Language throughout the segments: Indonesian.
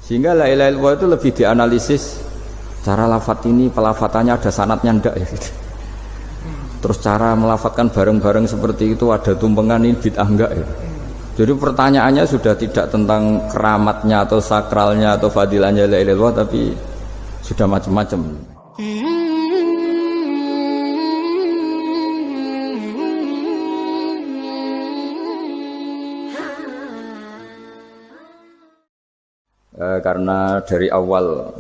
Sehingga la ilaha illallah itu lebih dianalisis cara lafadz ini, pelafatannya ada sanadnya ndak ya gitu. Terus cara melafatkan bareng-bareng seperti itu ada tumpengan ini bid'ah enggak ya. Jadi pertanyaannya sudah tidak tentang keramatnya atau sakralnya atau fadilahnya la ilaha illallah, tapi sudah macam-macam. Karena dari awal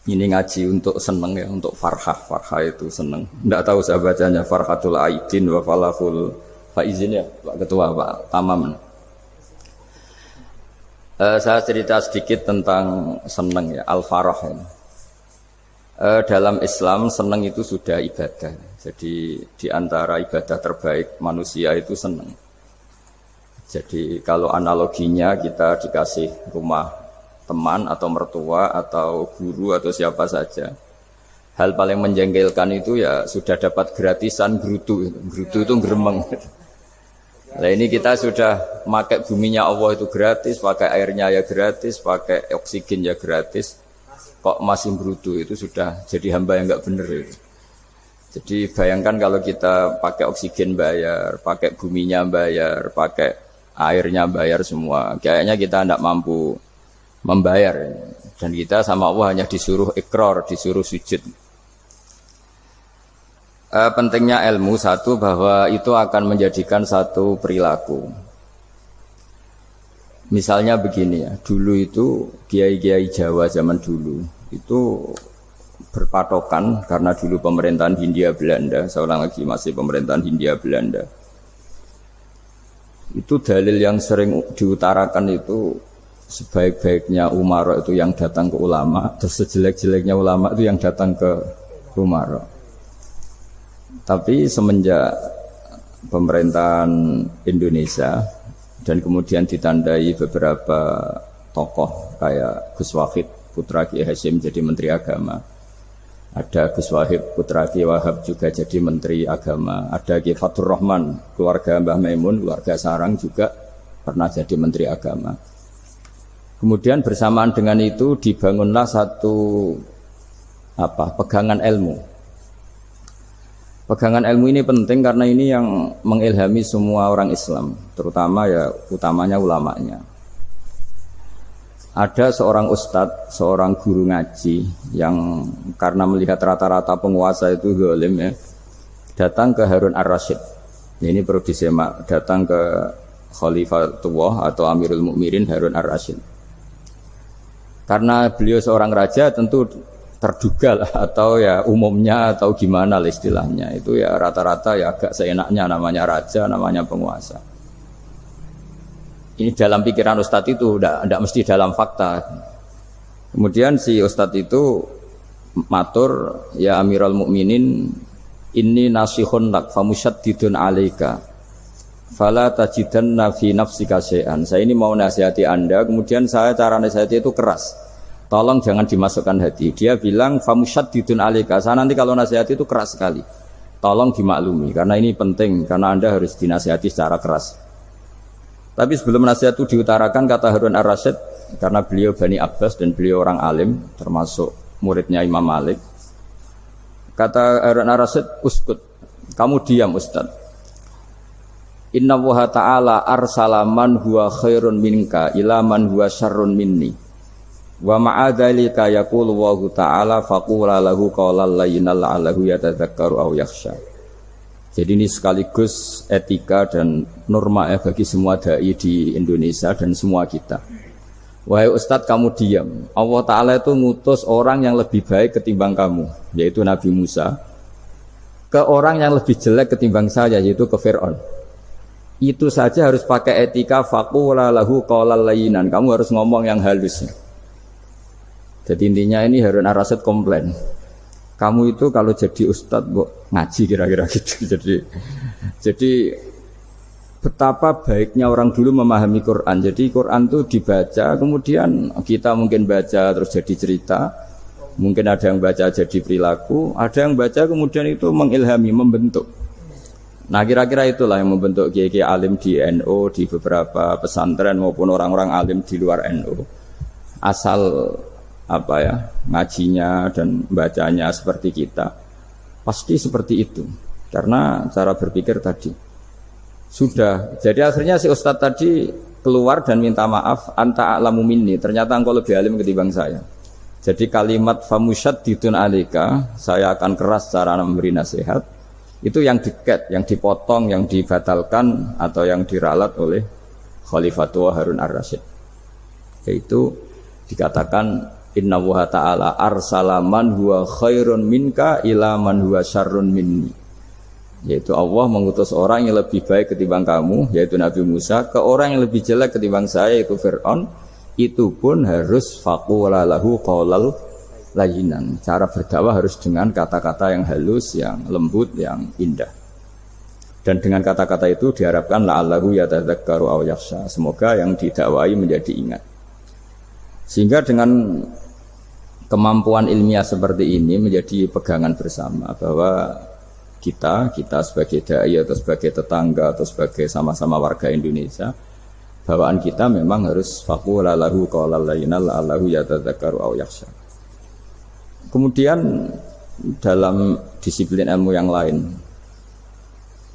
ini ngaji untuk seneng ya, untuk farhah itu seneng. Tidak tahu saya bacanya Farhatul Aidin wa Falahul Faizin ya Pak Ketua, Pak Tamam. Saya cerita sedikit tentang seneng ya, al-farah ya. Dalam Islam seneng itu sudah ibadah. Jadi di antara ibadah terbaik manusia itu seneng. Jadi kalau analoginya kita dikasih rumah teman atau mertua atau guru atau siapa saja, hal paling menjengkelkan itu ya sudah dapat gratisan gerutu itu gremeng. Nah ini kita sudah pakai buminya Allah itu gratis, pakai airnya ya gratis, pakai oksigen ya gratis, kok masih gerutu, itu sudah jadi hamba yang nggak bener itu. Jadi bayangkan kalau kita pakai oksigen bayar, pakai buminya bayar, pakai airnya bayar semua, kayaknya kita tidak mampu membayar, dan kita sama Allah hanya disuruh ikrar, disuruh sujud. Pentingnya ilmu satu, bahwa itu akan menjadikan satu perilaku. Misalnya begini ya, dulu itu kiai-kiai Jawa zaman dulu itu berpatokan, karena dulu pemerintahan Hindia Belanda, seorang lagi masih pemerintahan Hindia Belanda, itu dalil yang sering diutarakan itu sebaik-baiknya umara itu yang datang ke ulama, terus sejelek-jeleknya ulama itu yang datang ke umara. Tapi semenjak pemerintahan Indonesia dan kemudian ditandai beberapa tokoh kayak Gus Wahid putra Kiai Hasyim jadi Menteri Agama, ada Gus Wahid putra Kiai Wahab juga jadi Menteri Agama, ada Kiai Fatur Rahman keluarga Mbah Maimun, keluarga Sarang juga pernah jadi Menteri Agama. Kemudian bersamaan dengan itu dibangunlah satu pegangan ilmu. Pegangan ilmu ini penting karena ini yang mengilhami semua orang Islam, terutama ya utamanya ulamanya. Ada seorang ustadz, seorang guru ngaji yang karena melihat rata-rata penguasa itu zalim ya, datang ke Harun Ar-Rasyid. Ini perlu disemak, datang ke Khalifatullah atau Amirul Mukminin Harun Ar-Rasyid. Karena beliau seorang raja tentu terduga lah, atau ya umumnya atau gimana lah istilahnya, itu ya rata-rata ya agak seenaknya, namanya raja, namanya penguasa. Ini dalam pikiran ustadz itu, tidak mesti dalam fakta. Kemudian si ustadz itu matur, ya Amirul Mukminin, inni nasihun lak famusyaddidun alaika fala tajidanna fi nafsika syai'an. Saya ini mau nasihati Anda, kemudian saya cara nasihati itu keras. Tolong jangan dimasukkan hati. Dia bilang famusyaddidun alaika. Saya nanti kalau nasihati itu keras sekali. Tolong dimaklumi karena ini penting, karena Anda harus dinasihati secara keras. Tapi sebelum nasihat itu diutarakan, kata Harun Ar-Rasyid, karena beliau Bani Abbas dan beliau orang alim, termasuk muridnya Imam Malik. Kata Harun Ar-Rasyid, uskut, kamu diam Ustaz. Inna Allaha ta'ala arsala man huwa khairun minka ila man huwa syarrun minni wa ma'adzalika yaqulu Allahu ta'ala faqula lahu qawlan layyinan la'allahu yatadzakkaru aw yakhsha. Jadi ini sekaligus etika dan norma ya bagi semua dai di Indonesia dan semua kita. Wahai Ustadz, kamu diam. Allah Ta'ala itu ngutus orang yang lebih baik ketimbang kamu, yaitu Nabi Musa, ke orang yang lebih jelek ketimbang saya, yaitu ke Fir'aun. Itu saja harus pakai etika, faqula lahu qawlan layyinan. Kamu harus ngomong yang halus. Jadi intinya ini Harun Ar-Rasyid komplain. Kamu itu kalau jadi ustadz ngaji kira-kira gitu. Jadi betapa baiknya orang dulu memahami Quran. Jadi Quran itu dibaca, kemudian kita mungkin baca terus jadi cerita, mungkin ada yang baca jadi perilaku, ada yang baca kemudian itu mengilhami, membentuk. Nah kira-kira itulah yang membentuk kiai-kiai alim di NU, di beberapa pesantren maupun orang-orang alim di luar NU. asal apa ya ngajinya dan bacanya seperti kita, pasti seperti itu. Karena cara berpikir tadi sudah. Jadi akhirnya si Ustadz tadi keluar dan minta maaf, anta a'lamu minni, ternyata engkau lebih alim ketimbang saya. Jadi kalimat famusyaddidun alika, saya akan keras cara memberi nasihat, itu yang diket, yang dipotong, yang dibatalkan atau yang diralat oleh Khalifatul Harun ar-Rasyid. Yaitu dikatakan inna wa ta'ala arsala man huwa khairun minka ila man huwa syarrun minni. Yaitu Allah mengutus orang yang lebih baik ketimbang kamu, yaitu Nabi Musa, ke orang yang lebih jelek ketimbang saya, yaitu Fir'aun. Itu pun harus faqula lahu qaulal layyinan. Cara berdakwah harus dengan kata-kata yang halus, yang lembut, yang indah. Dan dengan kata-kata itu diharapkan la'allahu yatadzakkaru aw yakhsha. Semoga yang didakwai menjadi ingat. Sehingga dengan kemampuan ilmiah seperti ini menjadi pegangan bersama bahwa kita sebagai dai atau sebagai tetangga atau sebagai sama-sama warga Indonesia, bawaan kita memang harus faqula lahu qaulal layyinan la'allahu yatadzakkaru aw yakhsha. Kemudian dalam disiplin ilmu yang lain,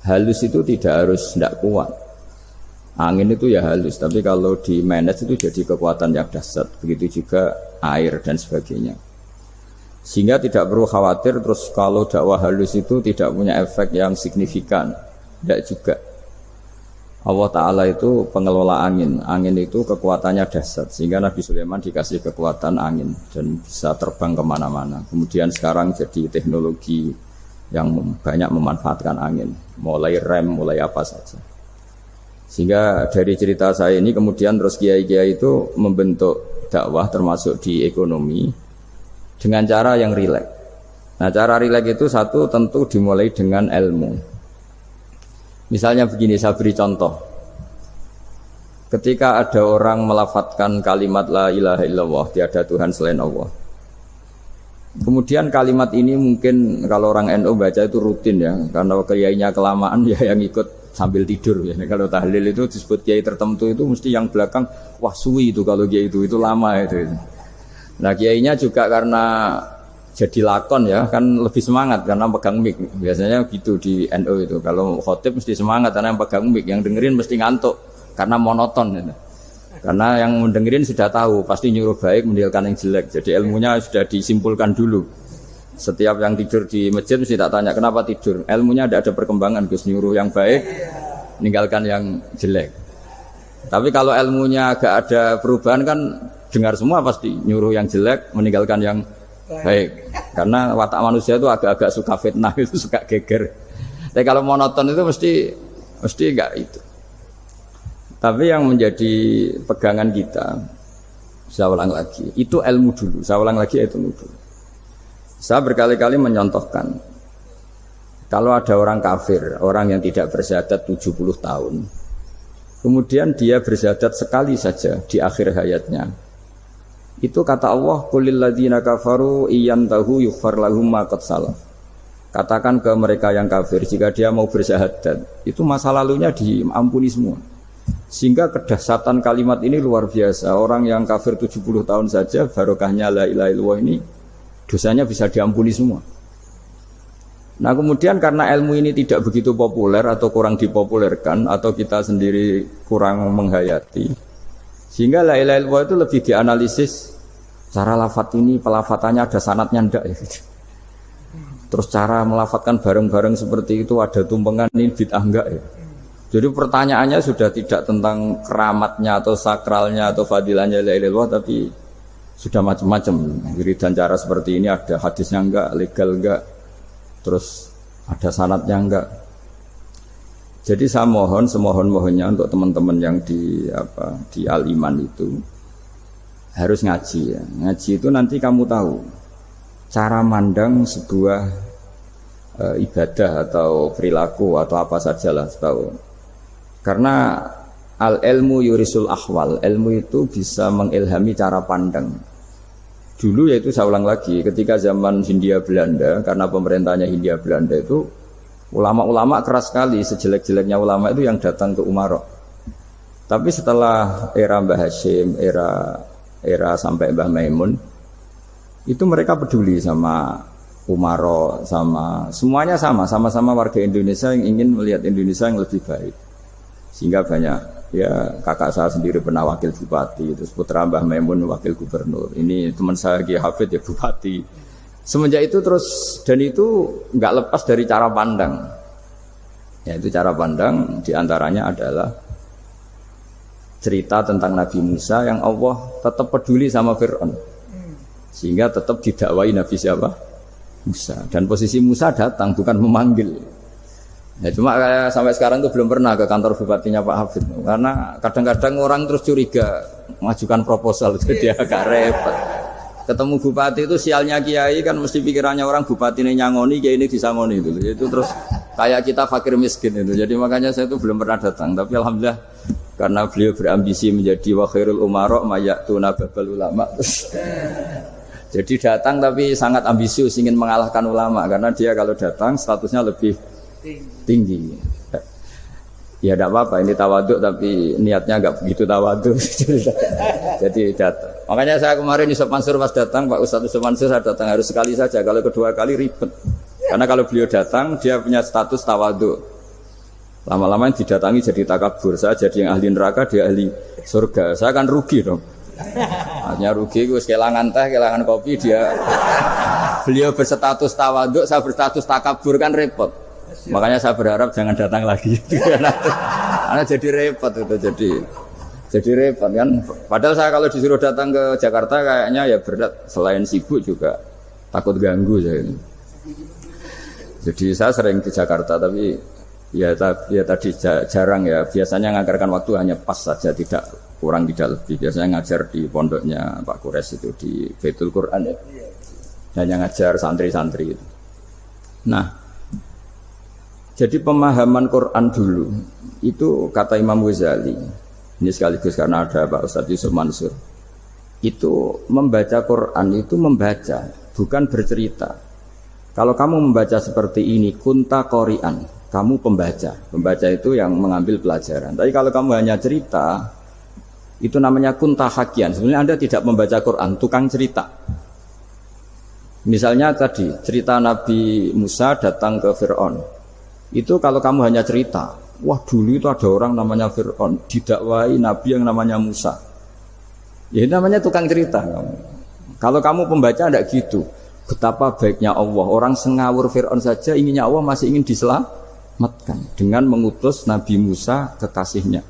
halus itu tidak kuat. Angin itu ya halus, tapi kalau di manage itu jadi kekuatan yang dahsyat. Begitu juga air dan sebagainya. Sehingga tidak perlu khawatir terus kalau dakwah halus itu tidak punya efek yang signifikan. Tidak juga. Allah Ta'ala itu pengelola angin. Angin itu kekuatannya dahsyat. Sehingga Nabi Sulaiman dikasih kekuatan angin dan bisa terbang kemana-mana. Kemudian sekarang jadi teknologi yang banyak memanfaatkan angin. Mulai rem, mulai apa saja. Sehingga dari cerita saya ini kemudian terus kiai-kiai itu membentuk dakwah termasuk di ekonomi dengan cara yang rileks. Nah, cara rileks itu satu tentu dimulai dengan ilmu. Misalnya begini, saya beri contoh. Ketika ada orang melafadzkan kalimat la ilaha illallah, tiada Tuhan selain Allah. Kemudian kalimat ini mungkin kalau orang NU baca itu rutin ya, karena kiainya kelamaan ya yang ikut sambil tidur ya. Kalau tahlil itu disebut kiai tertentu itu mesti yang belakang wah suwi itu kalau kiai itu lama itu. Nah kiainya juga karena jadi lakon ya kan lebih semangat karena pegang mic. Biasanya gitu di NU itu. Kalau khotib mesti semangat karena yang pegang mic, yang dengerin mesti ngantuk karena monoton gitu. Karena yang mendengerin sudah tahu pasti nyuruh baik meninggalkan yang jelek. Jadi ilmunya sudah disimpulkan dulu. Setiap yang tidur di masjid mesti tak tanya kenapa tidur. Ilmunya tidak ada perkembangan, Gus, nyuruh yang baik meninggalkan yang jelek. Tapi kalau ilmunya agak ada perubahan kan dengar semua pasti nyuruh yang jelek meninggalkan yang baik. Karena watak manusia itu agak-agak suka fitnah, itu suka geger. Tapi kalau monoton itu mesti enggak itu. Tapi yang menjadi pegangan kita, saya ulang lagi, itu ilmu dulu. Saya ulang lagi itu ilmu dulu. Saya berkali-kali menyontohkan, kalau ada orang kafir, orang yang tidak bersyahadat 70 tahun, kemudian dia bersyahadat sekali saja di akhir hayatnya. Itu kata Allah, qulil ladzina kafaru iyantahu yughfar lahum ma qad salaf. Katakan ke mereka yang kafir, jika dia mau bersyahadat, itu masa lalunya diampuni semua. Sehingga kedahsyatan kalimat ini luar biasa. Orang yang kafir 70 tahun saja, barokahnya la ilaha illallah ini, dosanya bisa diampuni semua. Nah kemudian karena ilmu ini tidak begitu populer atau kurang dipopulerkan, atau kita sendiri kurang menghayati, sehingga la ilaha illallah itu lebih dianalisis. Cara lafadz ini, pelafatannya ada sanadnya enggak ya? Terus cara melafatkan bareng-bareng seperti itu ada tumpengan ini bid'ah enggak ya? Jadi pertanyaannya sudah tidak tentang keramatnya atau sakralnya atau fadilahnya la ilaha illallah, tapi sudah macam-macam. Wiridan cara seperti ini ada hadisnya enggak, legal enggak, terus ada sanadnya enggak. Jadi saya mohon semohon-mohonnya untuk teman-teman yang di Al-Iman itu harus ngaji ya. Ngaji itu nanti kamu tahu cara mandang sebuah ibadah atau perilaku atau apa sajalah tahu. Karena al-ilmu yurisul ahwal, ilmu itu bisa mengilhami cara pandang. Dulu yaitu saya ulang lagi, ketika zaman Hindia Belanda, karena pemerintahnya Hindia Belanda itu ulama-ulama keras sekali, sejelek-jeleknya ulama itu yang datang ke Umarok. Tapi setelah era Mbah Hashim, era era sampai Mbah Maimun, itu mereka peduli sama Umaro, sama semuanya sama-sama warga Indonesia yang ingin melihat Indonesia yang lebih baik. Sehingga banyak, ya kakak saya sendiri pernah wakil bupati, terus putra Mbah Maimun wakil gubernur. Ini teman saya Kiai Hafid ya bupati. Semenjak itu terus, dan itu nggak lepas dari cara pandang. Yaitu cara pandang diantaranya adalah cerita tentang Nabi Musa yang Allah tetap peduli sama Fir'aun, sehingga tetap didakwai Nabi siapa? Musa. Dan posisi Musa datang bukan memanggil. Ya cuma kayak sampai sekarang tuh belum pernah ke kantor bupatinya Pak Hafid, karena kadang-kadang orang terus curiga mengajukan proposal, jadi agak repot. Ketemu bupati itu sialnya kiai kan mesti pikirannya orang bupati ini nyangoni, kiai ini disangoni itu terus kayak kita fakir miskin itu. Jadi makanya saya itu belum pernah datang. Tapi alhamdulillah karena beliau berambisi menjadi wa khairul umara mayatuna babal ulama. Jadi datang tapi sangat ambisius ingin mengalahkan ulama karena dia kalau datang statusnya lebih tinggi. Ya tidak apa-apa, ini tawaduk tapi niatnya enggak begitu tawaduk. Jadi datang. Makanya saya kemarin Yusuf Mansur pas datang, Pak Ustadz Yusuf Mansur saya datang harus sekali saja. Kalau kedua kali ribet. Karena kalau beliau datang dia punya status tawaduk. Lama-lama didatangi jadi takabur. Saya jadi yang ahli neraka, dia ahli surga. Saya kan rugi dong. Artinya rugi, gue kehilangan teh, kehilangan kopi, dia beliau berstatus tawaduk, saya berstatus takabur kan repot. Makanya saya berharap jangan datang lagi. Karena jadi repot itu, jadi repot kan. Padahal saya kalau disuruh datang ke Jakarta kayaknya ya berat. Selain sibuk juga takut ganggu saya. Jadi saya sering di Jakarta tapi ya tadi jarang ya. Biasanya nganggarkan waktu hanya pas saja, tidak kurang tidak lebih. Biasanya ngajar di pondoknya Pak Kures itu di Baitul Quran ya. Hanya ngajar santri-santri itu. Nah, jadi pemahaman Quran dulu itu kata Imam Ghazali, ini sekaligus karena ada Pak Ustadz Yusuf Mansur, itu membaca Quran itu membaca, bukan bercerita. Kalau kamu membaca seperti ini, kunta qori'an, kamu pembaca. Pembaca itu yang mengambil pelajaran. Tapi kalau kamu hanya cerita, itu namanya kunta hakian. Sebenarnya Anda tidak membaca Quran, tukang cerita. Misalnya tadi cerita Nabi Musa datang ke Fir'aun. Itu kalau kamu hanya cerita, wah dulu itu ada orang namanya Fir'aun didakwai Nabi yang namanya Musa. Ya namanya tukang cerita. Kalau kamu pembaca tidak gitu. Betapa baiknya Allah, orang sengawur Fir'aun saja inginnya Allah masih ingin diselamatkan dengan mengutus Nabi Musa kekasihnya.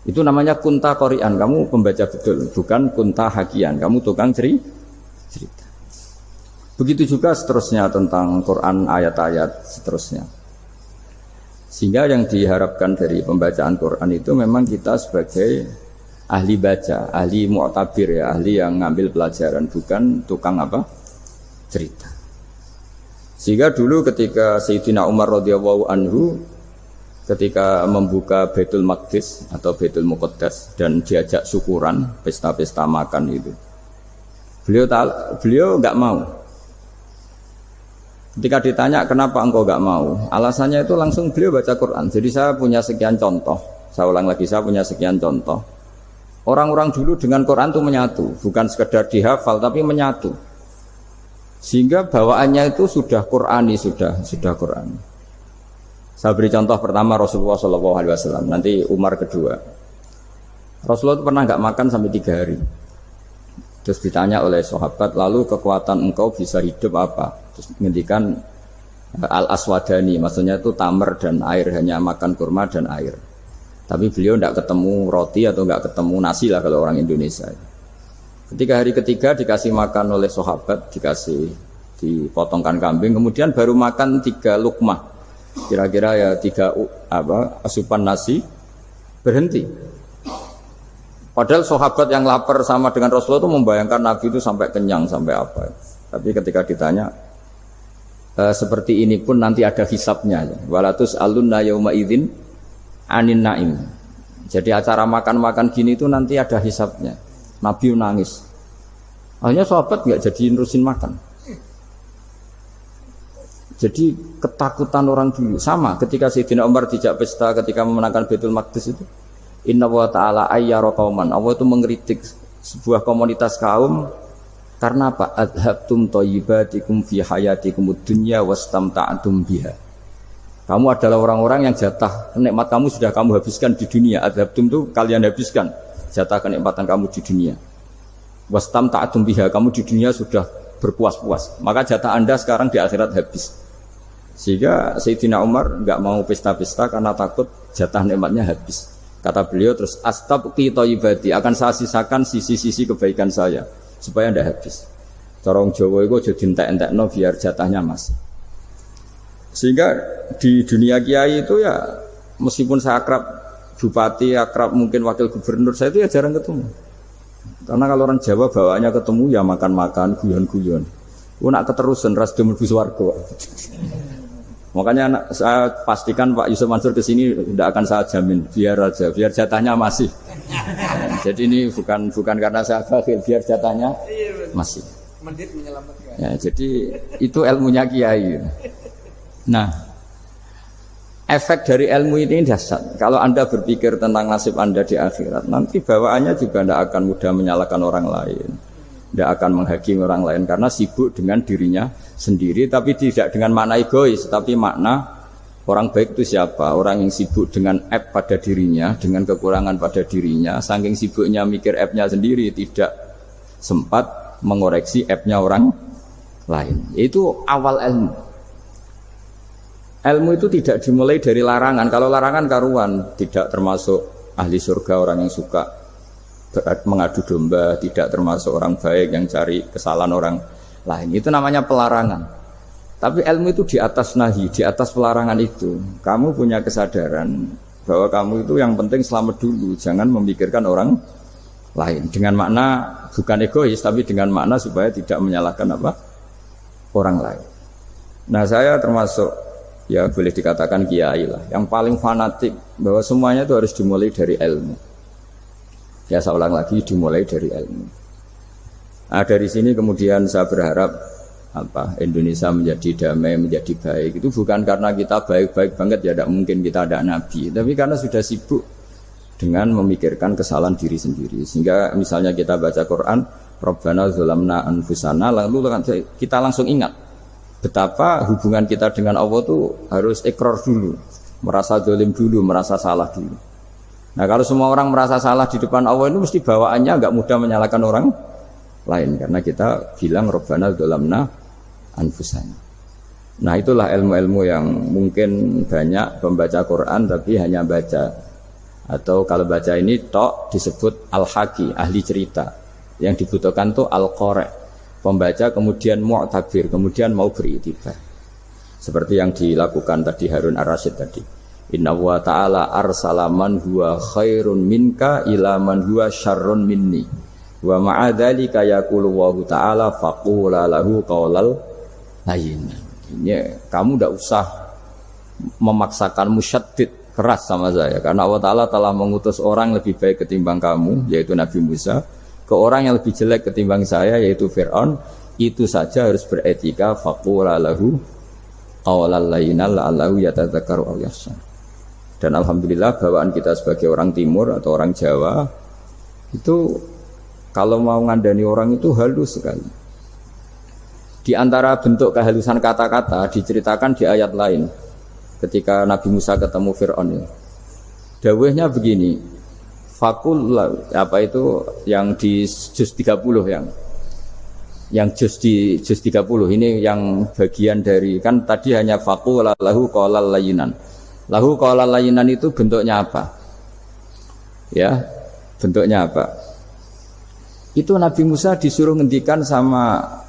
Itu namanya kunta qori'an, kamu pembaca betul, bukan kunta hakian, kamu tukang cerita. Begitu juga seterusnya tentang Quran ayat-ayat seterusnya. Sehingga yang diharapkan dari pembacaan Quran itu memang kita sebagai ahli baca, ahli mu'tabir ya, ahli yang ngambil pelajaran, bukan tukang apa? Cerita. Sehingga dulu ketika Sayyidina Umar radhiyallahu anhu ketika membuka Baitul Maqdis atau Baitul Muqaddas dan diajak syukuran, pesta-pesta makan itu. Beliau enggak mau. Ketika ditanya kenapa engkau enggak mau, alasannya itu langsung beliau baca Quran. Jadi saya punya sekian contoh. Saya ulang lagi, saya punya sekian contoh. Orang-orang dulu dengan Quran itu menyatu, bukan sekedar dihafal tapi menyatu. Sehingga bawaannya itu sudah Qurani, sudah Qurani. Saya beri contoh pertama Rasulullah SAW, nanti Umar kedua. Rasulullah itu pernah enggak makan sampai 3 hari. Terus ditanya oleh sahabat, lalu kekuatan engkau bisa hidup apa? Terus ngendikan al-aswadani, maksudnya itu tamar dan air, hanya makan kurma dan air. Tapi beliau tidak ketemu roti atau tidak ketemu nasi lah kalau orang Indonesia. Ketika hari ketiga dikasih makan oleh sahabat, dipotongkan kambing, kemudian baru makan 3 lukmah, kira-kira ya 3 asupan nasi, berhenti. Padahal sahabat yang lapar sama dengan Rasulullah itu membayangkan Nabi itu sampai kenyang, sampai apa. Tapi ketika ditanya, seperti ini pun nanti ada hisabnya. Walatus alunna yauma idzin anin naim. Jadi acara makan-makan gini itu nanti ada hisabnya. Nabi nangis. Akhirnya sahabat nggak jadi nerusin makan. Jadi ketakutan orang dulu sama ketika Sayyidina Umar dijak pesta ketika memenangkan Baitul Maqdis itu. Inna wa ta'ala ayyara qauman. Allah itu mengkritik sebuah komunitas kaum karena apa? Adhabtum thayyibatikum fi hayatikumud dunya wastamta'tum biha. Kamu adalah orang-orang yang jatah nikmat kamu sudah kamu habiskan di dunia. Adhabtum itu kalian habiskan jatah kenikmatan kamu di dunia. Wastamta'tum biha, kamu di dunia sudah berpuas-puas. Maka jatah Anda sekarang di akhirat habis. Sehingga Sayyidina Umar enggak mau pesta-pesta karena takut jatah nikmatnya habis. Kata beliau terus astabqi thayyibati, akan saya sisakan sisi-sisi kebaikan saya supaya ndak habis. Cara wong Jawa iku aja dientek-entekno biar jatahnya masih. Sehingga di dunia kiai itu ya meskipun saya akrab bupati, akrab mungkin wakil gubernur, saya itu ya jarang ketemu. Karena kalau orang Jawa bawaannya ketemu ya makan-makan, guyon-guyon. Nak keterusan ras demen buswarga. Makanya saya pastikan Pak Yusuf Mansur ke sini tidak akan saya jamin, biar aja, biar jatahnya masih. Jadi ini bukan karena saya bakhil, biar jatahnya masih. Ya, jadi itu ilmunya kiai. Nah, efek dari ilmu ini dahsyat. Kalau Anda berpikir tentang nasib Anda di akhirat, nanti bawaannya juga tidak akan mudah menyalahkan orang lain, tidak akan menghakimi orang lain karena sibuk dengan dirinya sendiri, tapi tidak dengan makna egois, tapi makna orang baik itu siapa? Orang yang sibuk dengan aib pada dirinya, dengan kekurangan pada dirinya, saking sibuknya mikir aibnya sendiri, tidak sempat mengoreksi aibnya orang lain. Itu awal ilmu. Ilmu itu tidak dimulai dari larangan. Kalau larangan karuan, tidak termasuk ahli surga, orang yang suka mengadu domba, tidak termasuk orang baik yang cari kesalahan orang lain. Itu namanya pelarangan. Tapi ilmu itu di atas nahi, di atas pelarangan itu. Kamu punya kesadaran bahwa kamu itu yang penting selamat dulu, jangan memikirkan orang lain. Dengan makna bukan egois, tapi dengan makna supaya tidak menyalahkan apa? Orang lain. Nah, saya termasuk ya boleh dikatakan kiai lah, yang paling fanatik bahwa semuanya itu harus dimulai dari ilmu. Ya saya ulang lagi, dimulai dari ilmu. Nah, dari sini kemudian saya berharap Indonesia menjadi damai, menjadi baik. Itu bukan karena kita baik-baik banget, ya tidak mungkin kita ada nabi, tapi karena sudah sibuk dengan memikirkan kesalahan diri sendiri. Sehingga misalnya kita baca Quran, Rabbana dzalamna anfusana, lalu kita langsung ingat betapa hubungan kita dengan Allah itu harus ikrar dulu, merasa zalim dulu, merasa salah dulu. Nah, kalau semua orang merasa salah di depan Allah itu mesti bawaannya enggak mudah menyalahkan orang lain, karena kita bilang Rabbana dzalamna anfusana. Nah, itulah ilmu-ilmu yang mungkin banyak pembaca Quran tapi hanya baca, atau kalau baca ini tok disebut al-haqi, ahli cerita. Yang dibutuhkan tuh al-qari, pembaca kemudian mu'tabir, kemudian mau beriktibar. Seperti yang dilakukan tadi Harun Ar-Rasyid tadi. Inna wa ta'ala arsala man huwa khairun minka ila man huwa syarrun minni. Wa ma'adzalika yaqulu wa ta'ala faqula lahu qaulal layyin. Ini kamu tidak usah memaksakan musyaddid keras sama saya, karena Allah Ta'ala telah mengutus orang lebih baik ketimbang kamu, yaitu Nabi Musa, ke orang yang lebih jelek ketimbang saya, yaitu Fir'aun. Itu saja harus beretika, faqula lahu qaulal layyin la'allahu yatadzakkaru aw yakhsha. Dan alhamdulillah bawaan kita sebagai orang timur atau orang Jawa itu kalau mau ngandani orang itu halus sekali. Di antara bentuk kehalusan kata-kata diceritakan di ayat lain. Ketika Nabi Musa ketemu Fir'aun, dawuhnya begini, fakul apa itu yang di juz 30 yang juz di juz 30 ini yang bagian dari, kan tadi hanya fakul lahu qaulal layyinan. Lahu qaulal layyinan itu bentuknya apa? Ya, bentuknya apa? Itu Nabi Musa disuruh ngendikan sama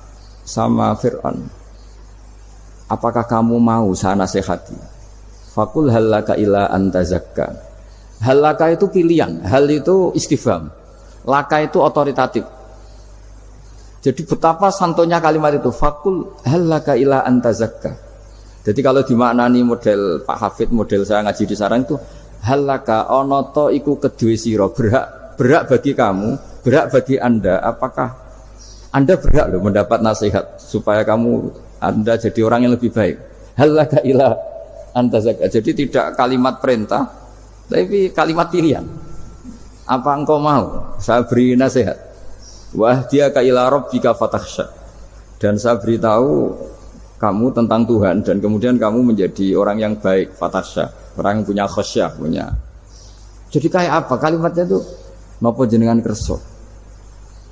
Fir'aun. Apakah kamu mau saya nasihati? Fakul halaka ila antazakka. Halaka itu pilihan, hal itu istifham, laka itu otoritatif. Jadi betapa santonya kalimat itu, fakul halaka ila antazakka. Jadi kalau dimaknani model Pak Hafid, model saya ngaji di sarang itu, halaka onoto iku kedue sira, berhak bagi kamu, berhak bagi Anda, apakah Anda berhak loh mendapat nasihat supaya Anda jadi orang yang lebih baik. Halaka ila antazakka. Jadi tidak kalimat perintah, tapi kalimat pilihan. Apa engkau mau saya beri nasihat? Wa ahdiyaka ila rabbika fatakhsha. Dan saya beritahu kamu tentang Tuhan dan kemudian kamu menjadi orang yang baik, fatakhsha, orang yang punya khasyah, punya. Jadi kayak apa kalimatnya itu? Napa jenengan kersa?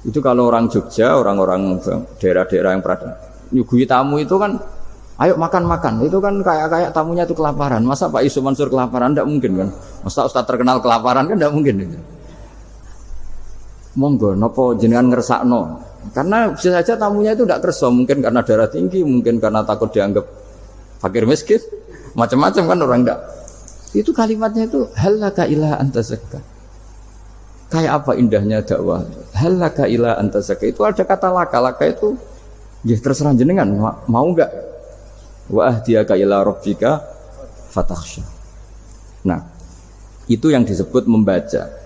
Itu kalau orang Jogja, orang-orang daerah-daerah yang pernah nyuguhi tamu itu kan, ayo makan-makan. Itu kan kayak tamunya itu kelaparan. Masa Pak Yusuf Mansur kelaparan? Tidak mungkin kan. Masa Ustaz terkenal kelaparan kan tidak mungkin. Monggo, nopo jenengan ngersakno. Karena bisa saja tamunya itu tidak kerso, mungkin karena darah tinggi, mungkin karena takut dianggap fakir miskin, macam-macam kan orang tidak. Itu kalimatnya itu halaka ila anta zakka. Kayak apa indahnya dakwah. Halaka ila anta zakka. Itu ada kata laka itu ya terserah jenengan mau enggak. Wa ahdiyaka ila rabbika fatakhsha. Nah, itu yang disebut membaca.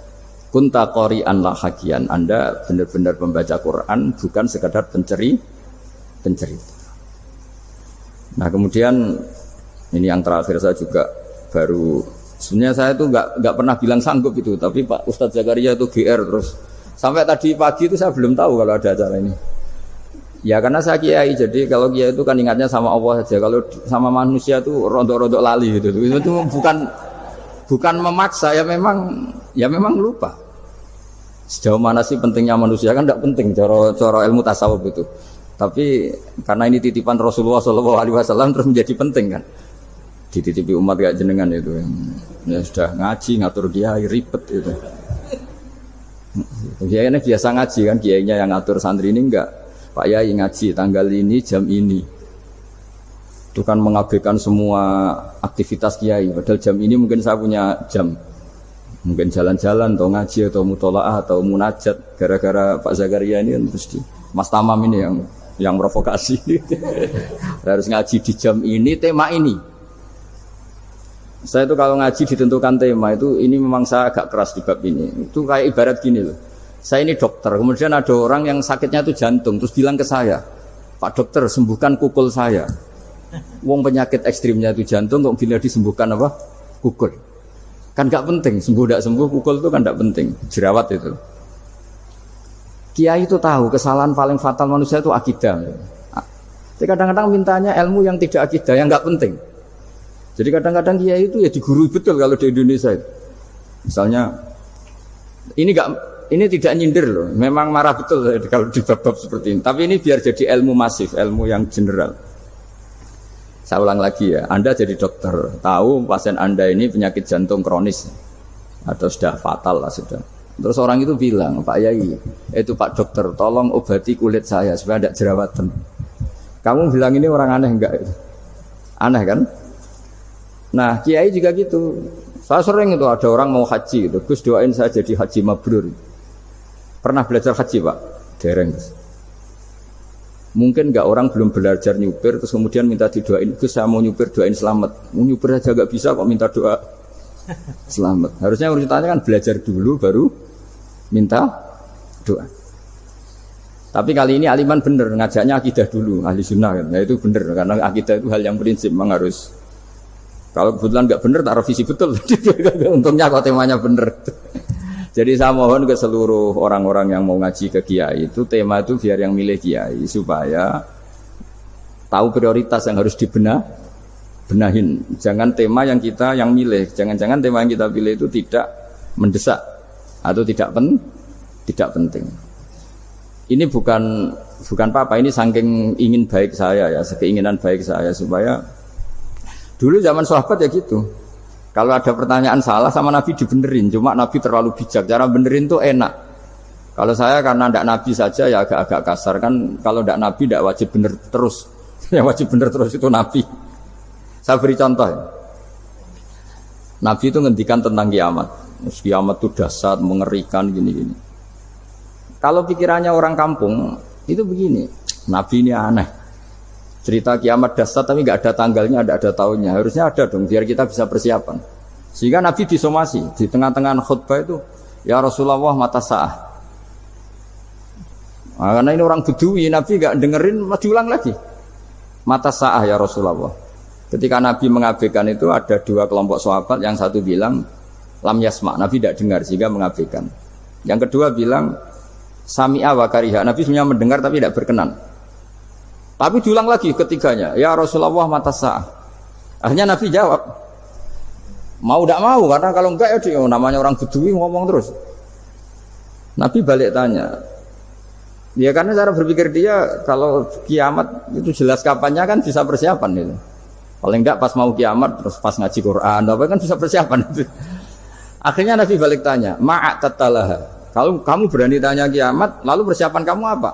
Kunta qori'an la hakian. Anda benar-benar membaca Quran, bukan sekadar pencerita. Nah, kemudian ini yang terakhir saya juga baru, sebenarnya saya itu nggak pernah bilang sanggup itu, tapi Pak Ustadz Zakaria itu GR terus. Sampai tadi pagi itu saya belum tahu kalau ada acara ini. Ya karena saya kiai, jadi kalau kiai itu kan ingatnya sama Allah saja. Kalau sama manusia itu rodok-rodok lali gitu. Itu bukan memaksa, ya memang lupa. Sejauh mana sih pentingnya manusia kan tidak penting cara ilmu tasawuf itu. Tapi karena ini titipan Rasulullah SAW terus menjadi penting kan. Dititipi umat kayak jenengan itu. Ya sudah ngaji ngatur kiai ribet itu. Kiai ini biasa ngaji kan, kiainya yang ngatur santri ini enggak. Pak Yai ngaji tanggal ini jam ini. Itu kan mengabaikan semua aktivitas kiai. Padahal jam ini mungkin saya punya jam. Mungkin jalan-jalan atau ngaji atau mutolaah atau munajat. Gara-gara Pak Zakaria ini kan terus di Mas Tamam ini yang provokasi. Harus ngaji di jam ini, tema ini. Saya itu kalau ngaji ditentukan tema itu, ini memang saya agak keras di bab ini. Itu kayak ibarat gini loh. Saya ini dokter, kemudian ada orang yang sakitnya itu jantung, terus bilang ke saya, Pak dokter sembuhkan kukul saya. Wong penyakit ekstrimnya itu jantung, kok bila disembuhkan apa? Kukul. Kan gak penting, sembuh tidak sembuh, kukul itu kan gak penting, jerawat itu. Kiai itu tahu kesalahan paling fatal manusia itu akidah. Jadi kadang-kadang mintanya ilmu yang tidak akidah, yang gak penting. Jadi kadang-kadang kiai itu ya digurui betul kalau di Indonesia itu. Misalnya, ini tidak nyindir loh, memang marah betul kalau di bab-bab seperti ini. Tapi ini biar jadi ilmu masif, ilmu yang general. Saya ulang lagi ya, Anda jadi dokter, tahu pasien Anda ini penyakit jantung kronis atau sudah fatal lah sudah. Terus orang itu bilang, Pak Yai, itu Pak dokter, tolong obati kulit saya supaya tidak jerawatan. Kamu bilang ini orang aneh enggak? Aneh kan? Nah, kiai juga gitu. Saya sering itu ada orang mau haji gitu, Gus doain saya jadi haji mabrur. Pernah belajar haji Pak? Dereng. Mungkin enggak orang belum belajar nyupir terus kemudian minta didoain, Gus saya mau nyupir doain selamat. Mau nyupir aja enggak bisa kok minta doa selamat. Harusnya urutannya kan belajar dulu baru minta doa. Tapi kali ini aliman bener ngajaknya akidah dulu, ahli sunnah kan. Nah itu bener karena akidah itu hal yang prinsip memang harus. Kalau kebetulan enggak bener tak revisi betul. Untungnya kok temanya bener. Jadi saya mohon ke seluruh orang-orang yang mau ngaji ke kiai itu tema itu biar yang milih kiai supaya tahu prioritas yang harus benahin. Jangan tema yang kita yang milih, jangan-jangan tema yang kita pilih itu tidak mendesak atau tidak penting. Ini bukan apa-apa, ini saking ingin baik saya ya, keinginan baik saya supaya dulu zaman sahabat ya gitu. Kalau ada pertanyaan salah sama Nabi dibenerin, cuma Nabi terlalu bijak. Cara benerin tuh enak. Kalau saya karena tidak Nabi saja ya agak-agak kasar kan. Kalau tidak Nabi tidak wajib bener terus. Yang wajib bener terus itu Nabi. Saya beri contoh. Ya. Nabi itu ngendikan tentang kiamat. Kiamat itu dahsyat, mengerikan gini-gini. Kalau pikirannya orang kampung itu begini. Nabi ini aneh. Cerita kiamat dahsyat tapi nggak ada tanggalnya, nggak ada tahunnya. Harusnya ada dong, biar kita bisa persiapan. Sehingga Nabi disomasi di tengah-tengah khutbah itu, ya Rasulullah mata sa'ah. Nah, karena ini orang Bedui, Nabi nggak dengerin, diulang lagi. Mata sa'ah ya Rasulullah. Ketika Nabi mengabaikan itu ada dua kelompok sahabat, yang satu bilang, lam yasma, Nabi tidak dengar sehingga mengabaikan. Yang kedua bilang sami'a wa kariha, Nabi sebenarnya mendengar tapi tidak berkenan. Tapi diulang lagi ketiganya, ya Rasulullah mata sa'ah. Akhirnya Nabi jawab, mau tidak mau, karena kalau enggak ya dia, namanya orang Bedui ngomong terus. Nabi balik tanya, ya karena cara berpikir dia kalau kiamat itu jelas kapannya kan bisa persiapan itu. Paling enggak pas mau kiamat terus pas ngaji Quran, apa kan bisa persiapan itu. Akhirnya Nabi balik tanya, ma'atatalaha. Kalau kamu berani tanya kiamat, lalu persiapan kamu apa?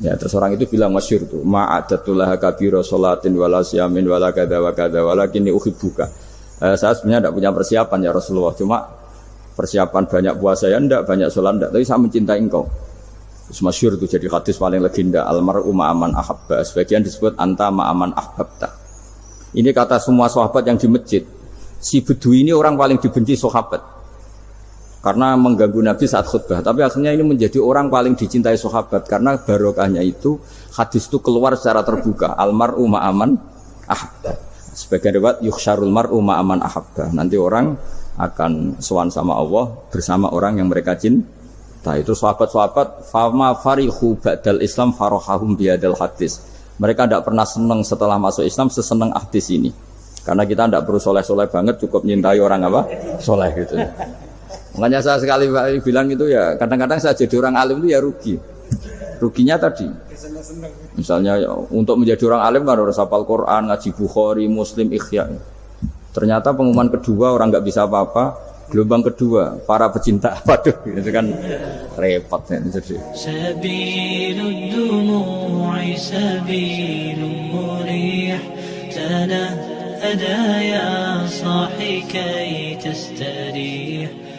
Ya terus orang itu bilang masyhur tuh, ma'adatullah kabira sholatin wala siyamin wala kada wa kada walakinni uhibbuka. Saya sebenarnya tidak punya persiapan ya Rasulullah, cuma persiapan banyak puasa ya enggak, banyak sholat enggak, tapi saya mencintai engkau. Terus masyhur itu jadi hadis paling legenda, almar'u ma'aman ahabba, sebagian disebut anta ma'aman ahbabta. Ini kata semua sahabat yang di masjid. Si Bedui ini orang paling dibenci sahabat karena mengganggu Nabi saat khutbah, tapi akhirnya ini menjadi orang paling dicintai sahabat karena barokahnya itu hadis itu keluar secara terbuka, almar'u ma'aman ahabba. Sebagian riwayat yukhsyarul mar'u ma'aman ahabba, nanti orang akan sowan sama Allah bersama orang yang mereka cinta. Itu sahabat-sahabat fama farihu ba'dal Islam farahahum biadal hadis. Mereka tidak pernah senang setelah masuk Islam sesenang hadis ini, karena kita tidak perlu soleh-soleh banget, cukup nyintai orang apa soleh gitu. Makanya saya sekali bilang itu ya, kadang-kadang saya jadi orang alim itu ya rugi. Ruginya tadi, misalnya ya, untuk menjadi orang alim kan harus hafal Quran, ngaji Bukhari, Muslim, Ikhya. Ternyata pengumuman kedua orang nggak bisa apa-apa, gelombang kedua para pecinta, waduh itu kan repot ya. Jadi sabilud dumu'i sabilun murih tanahada ya sahi kay tastarih.